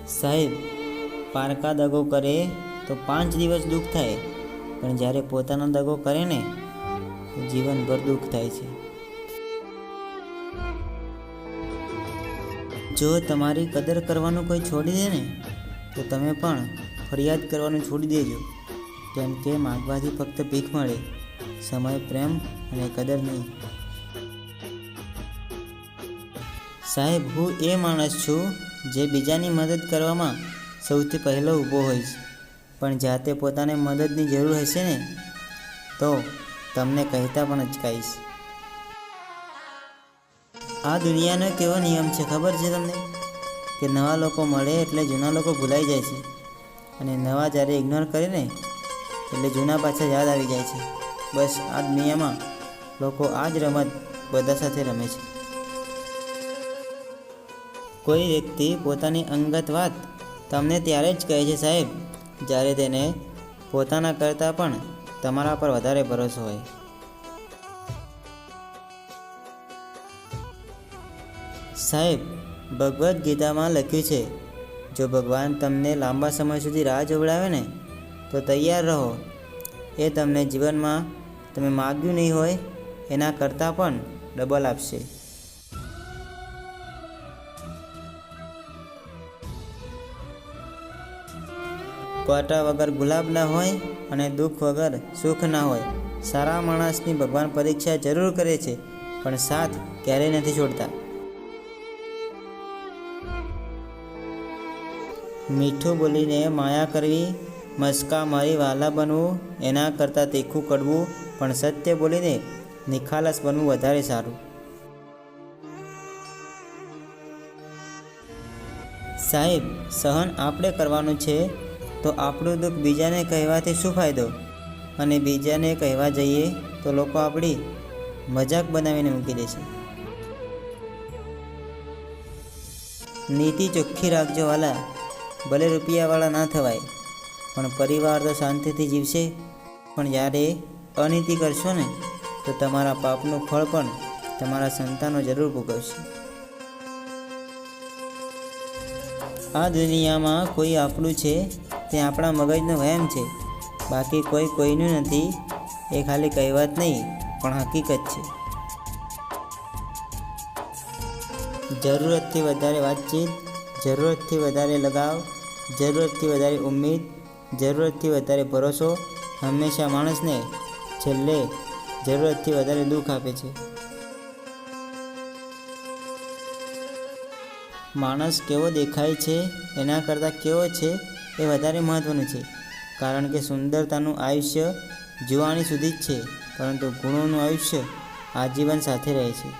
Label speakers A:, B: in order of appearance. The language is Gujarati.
A: સાહેબ, પારકા દગો કરે તો 5 દિવસ દુઃખ થાય, પણ જ્યારે પોતાનો દગો કરે ને તો જીવનભર દુઃખ થાય છે. જો તમારી કદર કરવાનું કોઈ છોડી દે ને તો તમે પણ ફરિયાદ કરવાનું છોડી દેજો, કેમ કે માગવાથી ફક્ત ભીખ મળે, સમય, પ્રેમ અને કદર નહીં. સાહેબ, હું એ માણસ છું જે બીજાની મદદ કરવામાં સૌથી પહેલો ઊભો હોઈશ, પણ જાતે પોતાને મદદની જરૂર હશે ને તો તમને કહેતા પણ અચકાઈશ. આ દુનિયાનો કેવો નિયમ છે ખબર છે તમને? કે નવા લોકો મળે એટલે જૂના લોકો ભૂલાઈ જાય છે, અને નવા જ્યારે ઇગ્નોર કરે ને એટલે જૂના પાછા યાદ આવી જાય છે. બસ આ દુનિયામાં લોકો આ જ રમત બધા સાથે રમે છે. કોઈ વ્યક્તિ પોતાની અંગત વાત તમને ત્યારે જ કહે છે સાહેબ, જ્યારે તેને પોતાના કરતાં પણ તમારા પર વધારે ભરોસો હોય. સાહેબ, ભગવદ્ ગીતામાં લખ્યું છે, જો ભગવાન તમને લાંબા સમય સુધી રાહ જોવડાવે ને તો તૈયાર રહો, એ તમને જીવનમાં તમે માગ્યું નહીં હોય એના કરતાં પણ ડબલ આપશે. કોટા વગર ગુલાબ ના હોય અને દુઃખ વગર સુખ ના હોય. સારા માણસની ભગવાન પરીક્ષા જરૂર કરે છે, પણ સાથ ક્યારેય નથી છોડતા. મીઠું બોલીને માયા કરવી, મસ્કા મારી વાલા બનવું એના કરતાં તીખું કડવું, પણ સત્ય બોલીને નિખાલસ બનવું વધારે સારું. સાહેબ, સહન આપણે કરવાનું છે, તો આપણું દુઃખ બીજાને કહેવાથી શું ફાયદો? અને બીજાને કહેવા જઈએ તો લોકો આપણી મજાક બનાવીને મૂકી દેશે. નીતિ ચોખ્ખી રાખજો વાલા, ભલે રૂપિયાવાળા ના થવાય, પણ પરિવાર તો શાંતિથી જીવશે. પણ જ્યારે અનીતિ કરશો ને તો તમારા પાપનું ફળ પણ તમારા સંતાનો જરૂર ભોગવશે. આ દુનિયામાં કોઈ આપણું છે તે આપણા મગજનો વહેમ છે, બાકી કોઈ કોઈનું નથી. એ ખાલી કહેવત નહીં પણ હકીકત છે. જરૂરતથી વધારે વાતચીત, જરૂરતથી વધારે લગાવ, જરૂરતથી વધારે ઉમ્મીદ, જરૂરતથી વધારે ભરોસો હંમેશા માણસને છેલ્લે જરૂરતથી વધારે દુઃખ આપે છે. માણસ કેવો દેખાય છે એના કરતાં કેવો છે એ વધારે મહત્ત્વનું છે, કારણ કે સુંદરતાનું આયુષ્ય જુવાણી સુધી જ છે, પરંતુ ગુણોનું આયુષ્ય આજીવન સાથે રહે છે.